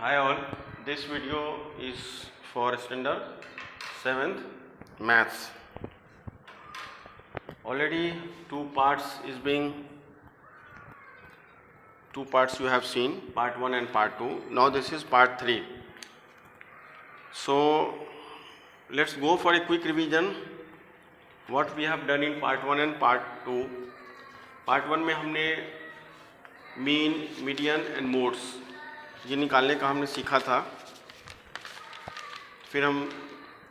Hi all, this video is for standard 7th maths. Already two parts you have seen, part 1 and part 2. Now this is part 3. So let's go for a quick revision what we have done in part 1 and part 2. part 1 में हमने mean, median and modes ये निकालने का हमने सीखा था। फिर हम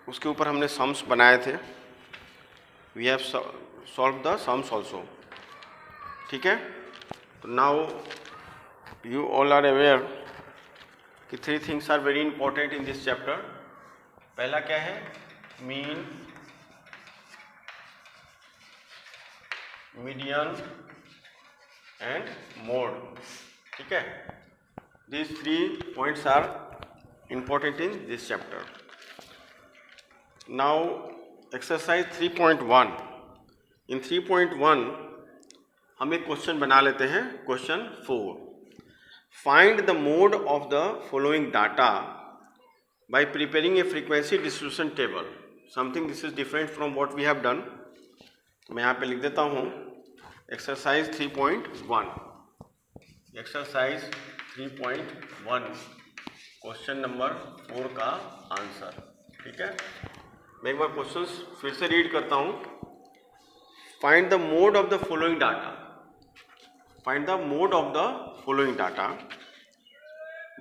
उसके ऊपर हमने सम्स बनाए थे। We have solved the sums also. ठीक है, तो now you all are aware कि 3 things are very important in this chapter. पहला क्या है? Mean, median and mode. ठीक है, these 3 points are important in this chapter. Now exercise 3.1. in 3.1 हम एक क्वेश्चन बना लेते हैं। Question 4, find the mode of the following data by preparing a frequency distribution table. Something this is different from what we have done. तो मैं यहाँ पे लिख देता हूँ exercise 3.1. exercise 3.1 क्वेश्चन नंबर 4 का आंसर। ठीक है, मैं एक बार क्वेश्चन फिर से रीड करता हूँ। Find the mode of the following data. Find the mode of the following data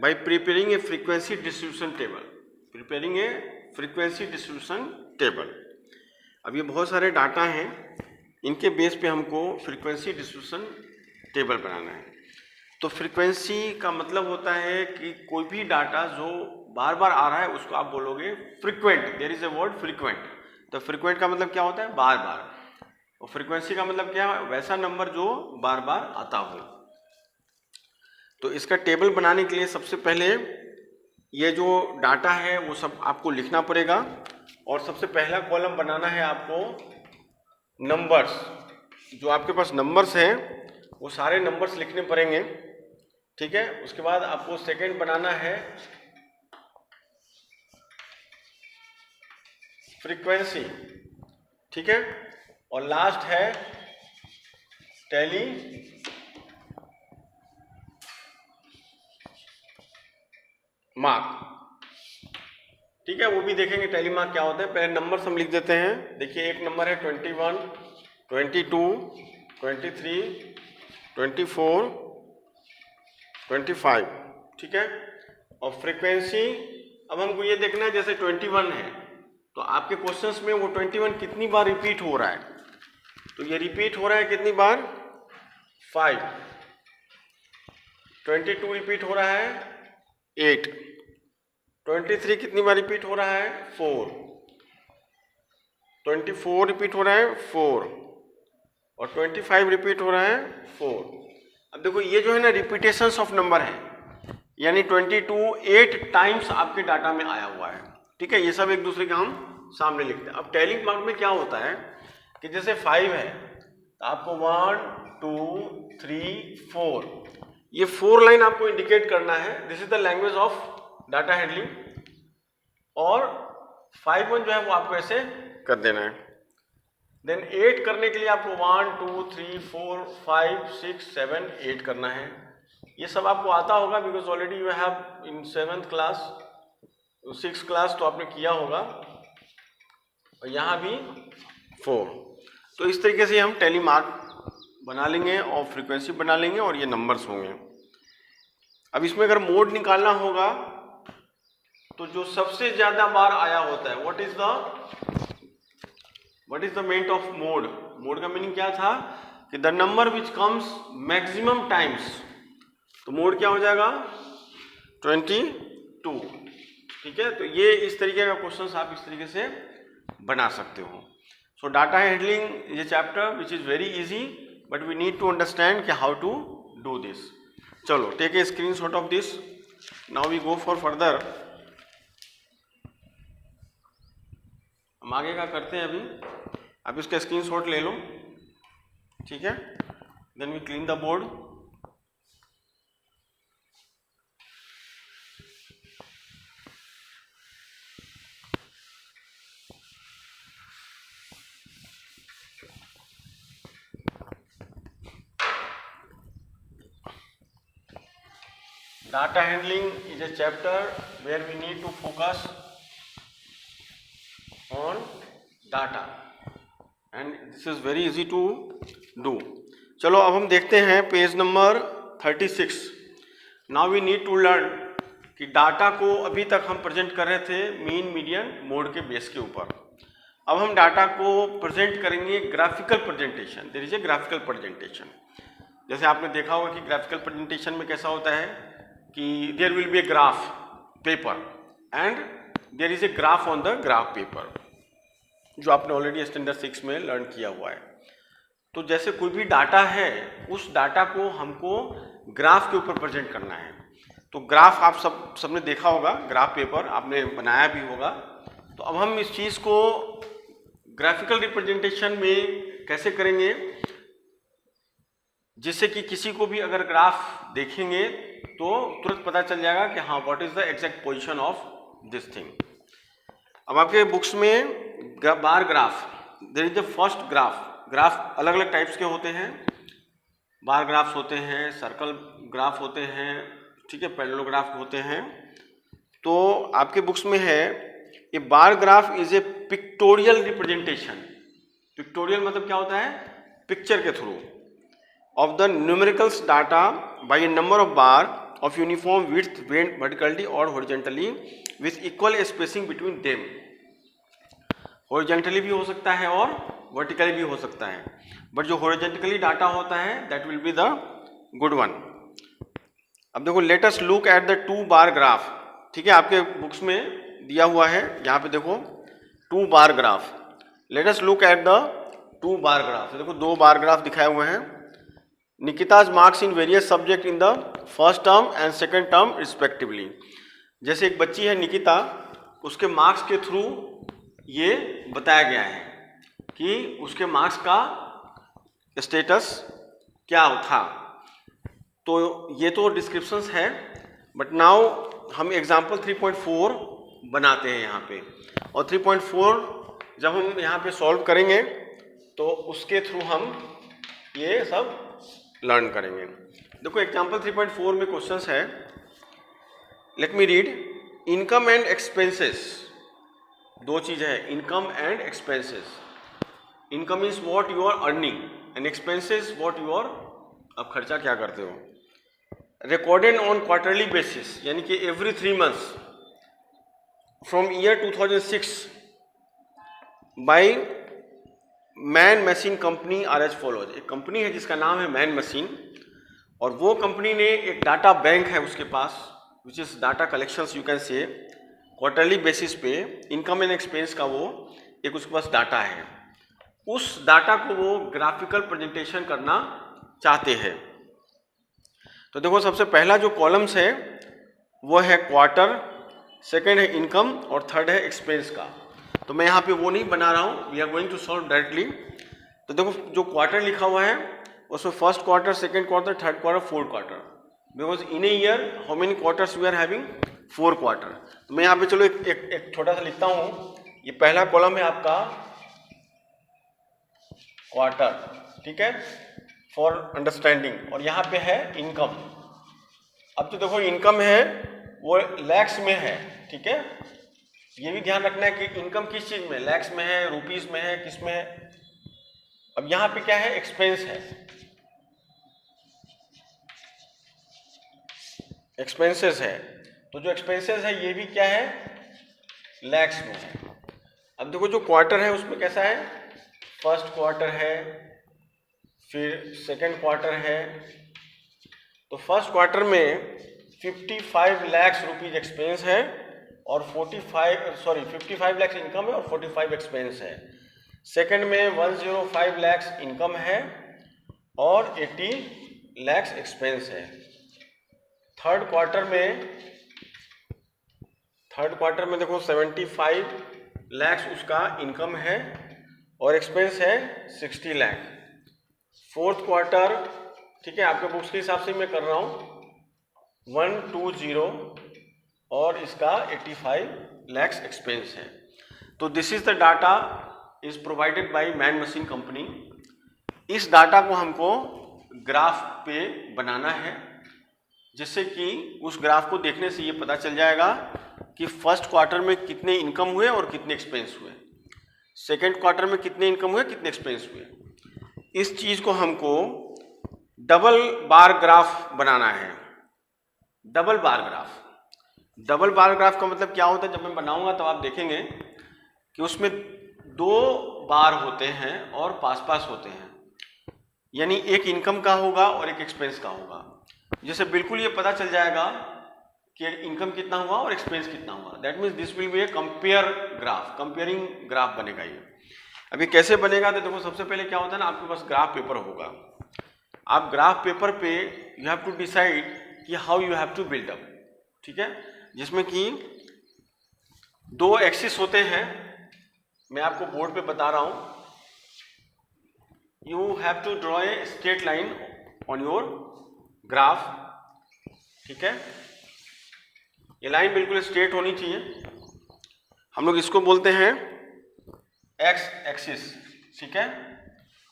bye preparing A frequency distribution table. Preparing A frequency distribution table. अब ये बहुत सारे डाटा हैं, इनके बेस पे हमको फ्रीक्वेंसी डिस्ट्रीब्यूशन टेबल बनाना है। तो फ्रीक्वेंसी का मतलब होता है कि कोई भी डाटा जो बार बार आ रहा है उसको आप बोलोगे frequent. There is a word frequent. तो फ्रीक्वेंट का मतलब क्या होता है? बार बार। और फ्रीक्वेंसी का मतलब क्या है? वैसा नंबर जो बार बार आता हो। तो इसका टेबल बनाने के लिए सबसे पहले ये जो डाटा है वो सब आपको लिखना पड़ेगा। और सबसे पहला कॉलम बनाना है आपको नंबर्स। जो आपके पास नंबर्स हैं वो सारे नंबर्स लिखने पड़ेंगे। ठीक है, उसके बाद आपको सेकंड बनाना है फ्रीक्वेंसी। ठीक है, और लास्ट है टैली मार्क। ठीक है, वो भी देखेंगे टैली मार्क क्या होता है। पहले नंबर्स हम लिख देते हैं। देखिए एक नंबर है 21, 22, 23, 24, 25। ठीक है, और फ्रीक्वेंसी अब हमको ये देखना है, जैसे 21 है तो आपके क्वेश्चंस में वो 21 कितनी बार रिपीट हो रहा है। तो ये रिपीट हो रहा है कितनी बार? 5। 22 रिपीट हो रहा है 8। 23 कितनी बार रिपीट हो रहा है? 4। 24 रिपीट हो रहा है 4 और 25 रिपीट हो रहा है 4। अब देखो ये जो है ना रिपीटेशंस ऑफ नंबर है, यानी 22 8 टाइम्स आपके डाटा में आया हुआ है। ठीक है, ये सब एक दूसरे के हम सामने लिखते हैं। अब टैली मार्क में क्या होता है कि जैसे 5 है तो आपको 1 2 3 4 ये 4 लाइन आपको इंडिकेट करना है। This is the language of data handling. और 5-1 जो है वो आपको ऐसे कर देना है। देन 8 करने के लिए आपको 1 2 3 4 5 6 7 8 करना है। ये सब आपको आता होगा because already you have in 7th class 6th class तो आपने किया होगा। और यहाँ भी 4। तो इस तरीके से हम टैली मार्क बना लेंगे और फ्रीक्वेंसी बना लेंगे और ये नंबर्स होंगे। अब इसमें अगर मोड निकालना होगा तो जो सबसे ज्यादा बार आया होता है what is the meaning of mode. Mode का मीनिंग क्या था कि the number which comes maximum times. तो मोड क्या हो जाएगा? 22। ठीक है, तो ये इस तरीके का क्वेश्चन आप इस तरीके से बना सकते हो। So data handling is a chapter which is very easy but we need to understand कि हाउ टू डू दिस। चलो take a screenshot of this. Now we go for further. हम आगे का करते हैं अभी। आप इसका स्क्रीनशॉट ले लो। ठीक है, then we clean the board. Data handling is a chapter where we need to focus on data and this is very easy to do. चलो अब हम देखते हैं page number 36. Now we need to learn कि data को अभी तक हम प्रेजेंट कर रहे थे मीन मीडियन मोड के बेस के ऊपर. अब हम डाटा को प्रेजेंट करेंगे graphical presentation. There is a graphical presentation. जैसे आपने देखा होगा कि ग्राफिकल प्रेजेंटेशन में कैसा होता है कि there will be a graph paper and there is a graph on the graph paper, जो आपने ऑलरेडी स्टैंडर्ड 6 में लर्न किया हुआ है. तो जैसे कोई भी डाटा है उस डाटा को हमको ग्राफ के ऊपर प्रेजेंट करना है. तो ग्राफ आप सबने देखा होगा, ग्राफ पेपर आपने बनाया भी होगा. तो अब हम इस चीज़ को ग्राफिकल रिप्रेजेंटेशन में कैसे करेंगे जिससे कि किसी को भी अगर ग्राफ देखेंगे तो तुरंत पता चल जाएगा कि हाँ what is the exact position of this thing. अब आपके बुक्स में bar graph, there is the first graph. Graph अलग अलग टाइप्स के होते हैं. बार ग्राफ्स होते हैं, सर्कल ग्राफ होते हैं, ठीक है, पैरेललोग्राफ होते हैं. तो आपके बुक्स में है a bar graph is a pictorial representation. Pictorial मतलब क्या होता है? पिक्चर के through of the numericals data by a number of bar of uniform width vertically or horizontally with equal spacing between them. horizontally भी हो सकता है और vertically भी हो सकता है, but जो horizontally डाटा होता है that will be the good one. अब देखो let us look at the 2 bar graph. ठीक है, आपके बुक्स में दिया हुआ है, यहाँ पे देखो 2 bar graph. let us look at the 2 bar graph. देखो 2 bar graph दिखाए हुए हैं. Nikita's marks in various subject in the first term and second term respectively. जैसे एक बच्ची है निकिता, उसके मार्क्स के थ्रू ये बताया गया है कि उसके मार्क्स का स्टेटस क्या था. तो ये तो डिस्क्रिप्शंस है, बट नाउ हम एग्जाम्पल 3.4 बनाते हैं यहाँ पे. और 3.4 जब हम यहाँ पे सॉल्व करेंगे तो उसके थ्रू हम ये सब लर्न करेंगे. देखो एग्जाम्पल 3.4 में क्वेश्चंस है. Let me read. Income and expenses, 2 चीज़ है, income and expenses. Income is what you are earning and expenses what you are, अब खर्चा क्या करते हो. रिकॉर्डेड ऑन क्वार्टरली बेसिस, यानी कि every 3 months from year 2006 by man machine company are as follows. एक कंपनी है जिसका नाम है मैन मशीन, और वो कंपनी ने एक डाटा बैंक है उसके पास, which is data collections you can say. Quarterly basis पे इनकम एंड एक्सपेंस का वो एक उसके पास डाटा है. उस डाटा को वो ग्राफिकल प्रेजेंटेशन करना चाहते हैं. तो देखो सबसे पहला जो कॉलम्स है वो है क्वार्टर, सेकेंड है इनकम और थर्ड है एक्सपेंस का. तो मैं यहाँ पे वो नहीं बना रहा हूँ, we are going to solve directly. तो देखो जो क्वार्टर लिखा हुआ है उसमें first quarter, second quarter, third quarter, fourth quarter. Because in a year how many quarters we are having? 4 quarter. तो मैं यहाँ पे चलो एक छोटा सा लिखता हूँ. ये पहला कॉलम है आपका क्वार्टर, ठीक है, फॉर अंडरस्टैंडिंग. और यहाँ पे है इनकम. अब तो देखो इनकम है वो लैक्स में है, ठीक है. ये भी ध्यान रखना है कि इनकम किस चीज में, लैक्स में है, रुपीस में है, किस में है. अब यहां पे क्या है? एक्सपेंस है, एक्सपेंसेस है. तो जो एक्सपेंसेस है ये भी क्या है? लैक्स में है. अब देखो जो क्वार्टर है उसमें कैसा है? फर्स्ट क्वार्टर है, फिर सेकेंड क्वार्टर है. तो फर्स्ट क्वार्टर में 55 लाख रुपीज एक्सपेंस है और 55 लाख इनकम है और 45 एक्सपेंस है. सेकंड में 105 लाख इनकम है और 80 लाख एक्सपेंस है. थर्ड क्वार्टर में देखो 75 लाख उसका इनकम है और एक्सपेंस है 60 लाख. फोर्थ क्वार्टर, ठीक है, आपके बुक्स के हिसाब से मैं कर रहा हूँ, 120 और इसका 85 लाख एक्सपेंस है. तो this is the data is provided by man machine company. इस डाटा को हमको ग्राफ पे बनाना है जिससे कि उस ग्राफ को देखने से ये पता चल जाएगा कि फर्स्ट क्वार्टर में कितने इनकम हुए और कितने एक्सपेंस हुए, सेकेंड क्वार्टर में कितने इनकम हुए कितने एक्सपेंस हुए। इस चीज को हमको डबल बार ग्राफ बनाना है। Double bar graph, double bar graph का मतलब क्या होता है, जब मैं बनाऊंगा तो आप देखेंगे कि उसमें दो बार होते हैं और पास पास होते हैं, यानी एक इनकम का होगा और एक एक्सपेंस का होगा, जिससे बिल्कुल ये पता चल जाएगा कि इनकम कितना हुआ और एक्सपेंस कितना हुआ। That means this will be A compare graph, comparing graph बनेगा ये। अभी कैसे बनेगा तो देखो, सबसे पहले क्या होता है ना, आपके पास ग्राफ पेपर होगा। आप ग्राफ पेपर पे यू हैव टू डिसाइड कि how you have to build up, ठीक है, जिसमें कि दो एक्सिस होते हैं, मैं आपको बोर्ड पे बता रहा हूं। You have to draw a straight line on your graph, ठीक है, ये लाइन बिल्कुल स्ट्रेट होनी चाहिए। हम लोग इसको बोलते हैं एक्स एक्सिस, ठीक है,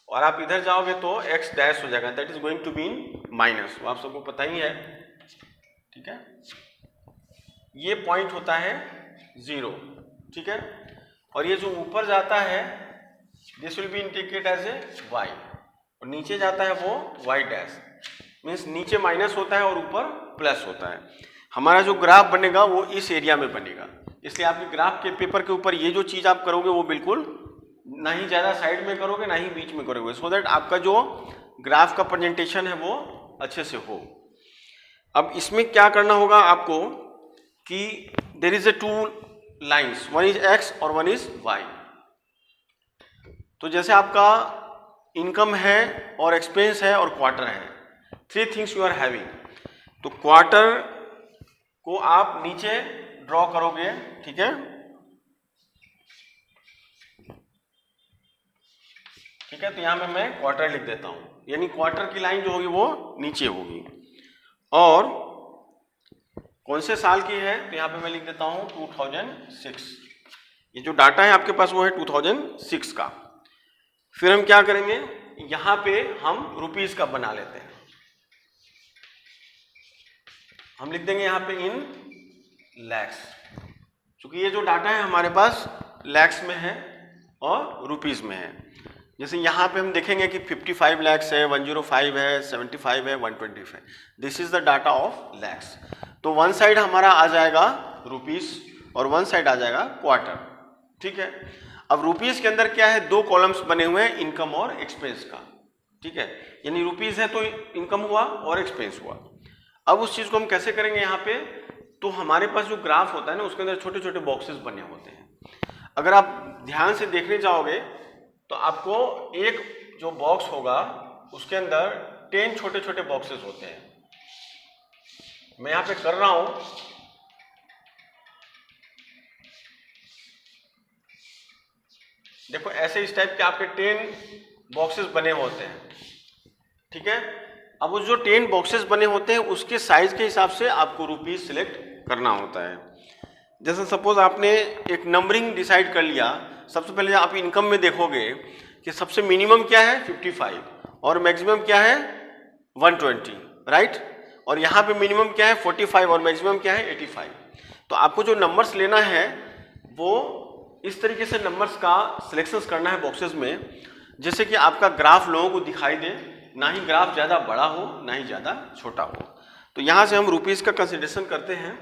और आप इधर जाओगे तो एक्स डैश हो जाएगा, that is going to be minus, वो आप सबको पता ही है, ठीक है। ये पॉइंट होता है 0, ठीक है, और ये जो ऊपर जाता है this will be indicate as a Y, और नीचे जाता है वो वाई डैश, मीन्स नीचे माइनस होता है और ऊपर प्लस होता है। हमारा जो ग्राफ बनेगा वो इस एरिया में बनेगा, इसलिए आपके ग्राफ के पेपर के ऊपर ये जो चीज आप करोगे वो बिल्कुल ना ही ज्यादा साइड में करोगे ना ही बीच में करोगे, सो दैट आपका जो ग्राफ का प्रेजेंटेशन है वो अच्छे से हो। अब इसमें क्या करना होगा आपको कि there is a two lines, one is X और वन इज वाई। तो जैसे आपका इनकम है और एक्सपेंस है और क्वार्टर है, three things you are having, तो क्वार्टर को आप नीचे ड्रॉ करोगे, ठीक है, ठीक है, तो यहां पे मैं क्वार्टर लिख देता हूं, यानी क्वार्टर की लाइन जो होगी वो नीचे होगी। और कौन से साल की है तो यहां पे मैं लिख देता हूं 2006, ये जो डाटा है आपके पास वो है 2006 का। फिर हम क्या करेंगे, यहां पे हम रुपीस का बना लेते हैं, हम लिख देंगे यहां पे इन लैक्स, क्योंकि ये जो डाटा है हमारे पास लैक्स में है और रुपीस में है। जैसे यहाँ पे हम देखेंगे कि 55 लैक्स है, 105 है, 75 है, 125 है, this is the data of lakhs. तो वन साइड हमारा आ जाएगा रुपीस और वन साइड आ जाएगा क्वार्टर, ठीक है। अब रुपीस के अंदर क्या है, दो कॉलम्स बने हुए हैं, इनकम और एक्सपेंस का, ठीक है, यानी रुपीस है तो इनकम हुआ और एक्सपेंस हुआ। अब उस चीज को हम कैसे करेंगे यहाँ पे, तो हमारे पास जो ग्राफ होता है ना उसके अंदर छोटे छोटे बॉक्सेस बने होते हैं। अगर आप ध्यान से देखने जाओगे तो आपको एक जो बॉक्स होगा उसके अंदर 10 छोटे छोटे बॉक्सेस होते हैं। मैं यहां पे कर रहा हूं, देखो ऐसे इस टाइप के आपके 10 बॉक्सेस बने होते हैं, ठीक है। अब वो जो 10 बॉक्सेस बने होते हैं उसके साइज के हिसाब से आपको रुपीस सिलेक्ट करना होता है। जैसे सपोज आपने एक नंबरिंग डिसाइड कर लिया, सबसे पहले आप इनकम में देखोगे कि सबसे मिनिमम क्या है 55 और मैक्सिमम क्या है 120, राइट, और यहाँ पे मिनिमम क्या है 45 और मैक्सिमम क्या है 85। तो आपको जो नंबर्स लेना है वो इस तरीके से नंबर्स का सिलेक्शंस करना है बॉक्सेस में, जैसे कि आपका ग्राफ लोगों को दिखाई दे, ना ही ग्राफ ज़्यादा बड़ा हो ना ही ज़्यादा छोटा हो। तो यहाँ से हम रुपीज़ का कंसिडरेशन करते हैं,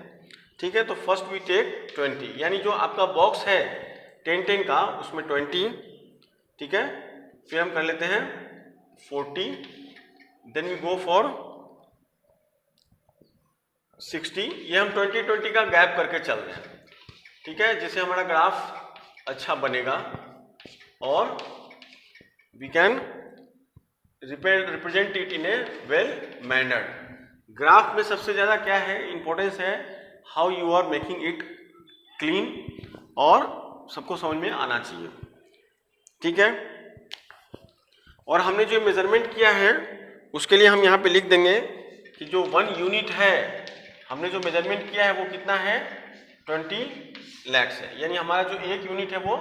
ठीक है। तो फर्स्ट वी टेक 20, यानी जो आपका बॉक्स है 10-10 का उसमें 20, ठीक है। फिर हम कर लेते हैं 40, देन वी गो फॉर 60, ये हम 20-20 का गैप करके चल रहे हैं, ठीक है, जिससे हमारा ग्राफ अच्छा बनेगा और we can represent it in a well mannered. Graph में सबसे ज़्यादा क्या है इंपॉर्टेंस है, how you are making it clean, और सबको समझ में आना चाहिए, ठीक है। और हमने जो मेजरमेंट किया है उसके लिए हम यहाँ पे लिख देंगे कि जो 1 यूनिट है हमने जो मेजरमेंट किया है वो कितना है 20 लैक्स है, यानी हमारा जो एक यूनिट है वो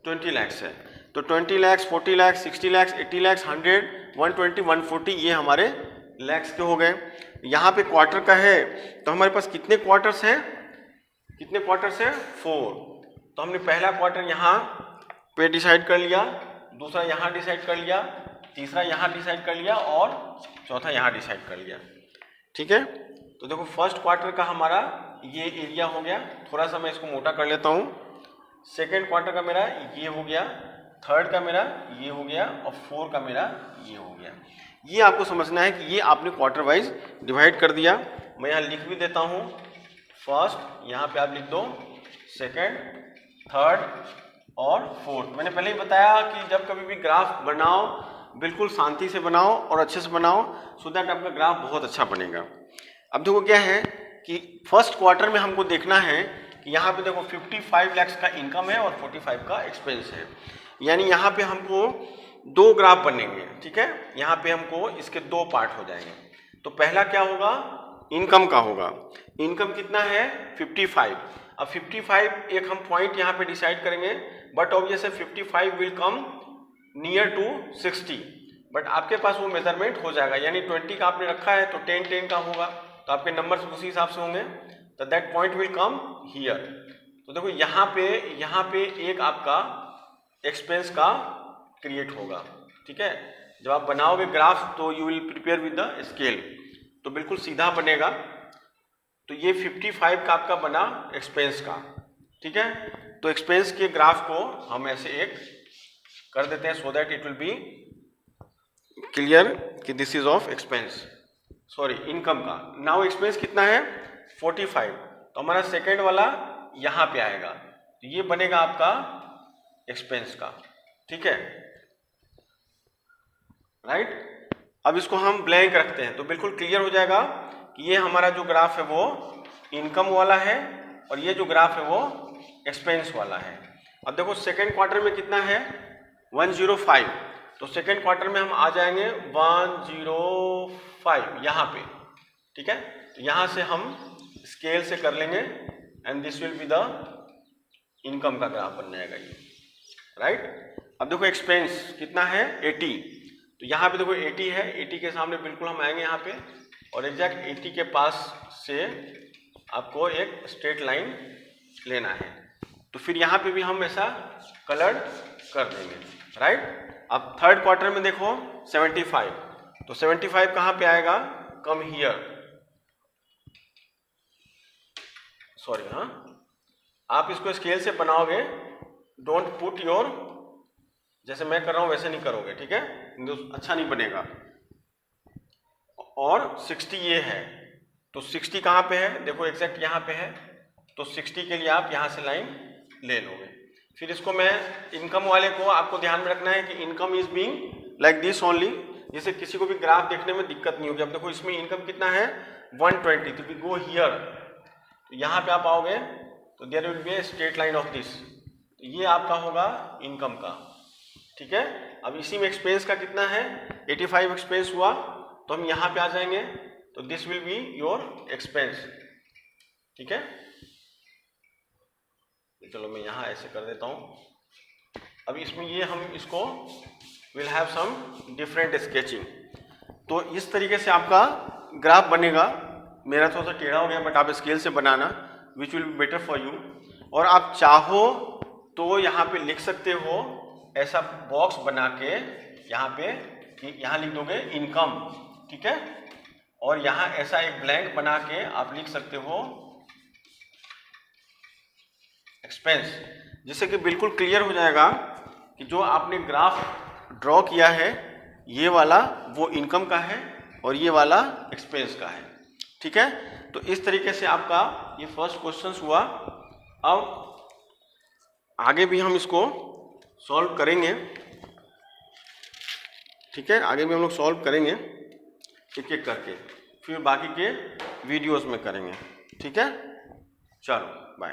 20 लैक्स है। तो 20 लैक्स, 40 लैक्स, 60 लैक्स, 80 लैक्स, 100, 120, 140 ये हमारे लैक्स के हो गए। यहाँ पे क्वार्टर का है तो हमारे पास कितने क्वार्टर्स हैं, कितने क्वार्टर्स हैं, 4। तो हमने पहला क्वार्टर यहाँ पे डिसाइड कर लिया, दूसरा यहाँ डिसाइड कर लिया, तीसरा यहाँ डिसाइड कर लिया और चौथा यहाँ डिसाइड कर लिया। ठीक है, तो देखो फर्स्ट क्वार्टर का हमारा ये एरिया हो गया, थोड़ा सा मैं इसको मोटा कर लेता हूँ। सेकेंड क्वार्टर का मेरा ये हो गया, थर्ड का मेरा ये हो गया और फोर्थ का मेरा ये हो गया। ये आपको समझना है कि ये आपने क्वार्टर वाइज डिवाइड कर दिया। मैं यहाँ लिख भी देता हूँ, फर्स्ट यहाँ पे आप लिख दो, सेकेंड, थर्ड और फोर्थ। मैंने पहले ही बताया कि जब कभी भी ग्राफ बनाओ बिल्कुल शांति से बनाओ और अच्छे से बनाओ, सो दैट आपका ग्राफ बहुत अच्छा बनेगा। अब देखो क्या है कि फर्स्ट क्वार्टर में हमको देखना है कि यहाँ पे देखो 55 लाख का इनकम है और 45 का एक्सपेंस है, यानी यहाँ पे हमको 2 ग्राफ बनेंगे। ठीक है, यहाँ पे हमको इसके 2 पार्ट हो जाएंगे। तो पहला क्या होगा, इनकम का होगा। इनकम कितना है, 55। अब 55 एक हम पॉइंट यहाँ पे डिसाइड करेंगे, but obviously 55 will come near to 60, but आपके पास वो मेजरमेंट हो जाएगा, यानी 20 का आपने रखा है तो 10 का होगा, तो आपके नंबर्स उसी हिसाब से होंगे। तो that point will come here. तो देखो यहाँ पे एक आपका एक्सपेंस का क्रिएट होगा। ठीक है, जब आप बनाओगे ग्राफ तो you will prepare with the scale, तो बिल्कुल सीधा बनेगा। तो ये 55 का आपका बना एक्सपेंस का। ठीक है, तो एक्सपेंस के ग्राफ को हम ऐसे एक कर देते हैं, so that it will be clear कि this is of expense, sorry income का। नाउ एक्सपेंस कितना है, 45, तो हमारा सेकेंड वाला यहाँ पे आएगा, तो ये बनेगा आपका एक्सपेंस का। ठीक है, राइट। अब इसको हम ब्लैंक रखते हैं तो बिल्कुल क्लियर हो जाएगा कि ये हमारा जो ग्राफ है वो इनकम वाला है और ये जो ग्राफ है वो एक्सपेंस वाला है। अब देखो सेकेंड क्वार्टर में कितना है, 105, तो सेकेंड क्वार्टर में हम आ जाएंगे 105 यहाँ पे। ठीक है, तो यहाँ से हम स्केल से कर लेंगे and this will be the income का ग्राफ बन जाएगा ये, राइट। अब देखो एक्सपेंस कितना है, 80, तो यहाँ पे देखो 80 है, 80 के सामने बिल्कुल हम आएंगे यहाँ पे और एग्जैक्ट 80 के पास से आपको एक स्ट्रेट लाइन लेना है, तो फिर यहाँ पे भी हम ऐसा कलर कर देंगे, राइट। अब थर्ड क्वार्टर में देखो 75, तो 75 कहाँ पे आएगा, कम हियर, सॉरी, हाँ आप इसको स्केल से बनाओगे, डोंट पुट योर, जैसे मैं कर रहा हूँ वैसे नहीं करोगे, ठीक है, अच्छा नहीं बनेगा। और 60 ये है, तो 60 कहाँ पे है, देखो एग्जैक्ट यहाँ पे है, तो 60 के लिए आप यहाँ से लाइन ले लोगे। फिर इसको मैं इनकम वाले को आपको ध्यान में रखना है कि income is being like this only, जिससे किसी को भी ग्राफ देखने में दिक्कत नहीं होगी। अब देखो इसमें इनकम कितना है, 120, तो वी गो हियर, तो यहाँ पे आप आओगे तो there will be a straight line of this, तो ये आपका होगा इनकम का। ठीक है, अब इसी में एक्सपेंस का कितना है, 85 एक्सपेंस हुआ, तो हम यहाँ पे आ जाएंगे, तो this will be your expense. ठीक है, चलो मैं यहाँ ऐसे कर देता हूँ। अब इसमें ये हम इसको will have some different sketching, तो इस तरीके से आपका ग्राफ बनेगा। मेरा थोड़ा सा टेढ़ा हो गया, बट आप स्केल से बनाना, which will be better for you. और आप चाहो तो यहाँ पे लिख सकते हो, ऐसा बॉक्स बना के यहाँ पे, यहाँ लिख दोगे इनकम, ठीक है, और यहाँ ऐसा एक ब्लैंक बना के आप लिख सकते हो एक्सपेंस, जिससे कि बिल्कुल क्लियर हो जाएगा कि जो आपने ग्राफ ड्रॉ किया है ये वाला वो इनकम का है और ये वाला एक्सपेंस का है। ठीक है, तो इस तरीके से आपका ये फर्स्ट क्वेश्चन हुआ। अब आगे भी हम इसको सॉल्व करेंगे, ठीक है, आगे भी हम लोग सॉल्व करेंगे एक एक करके, फिर बाकी के वीडियोस में करेंगे। ठीक है, चलो बाय।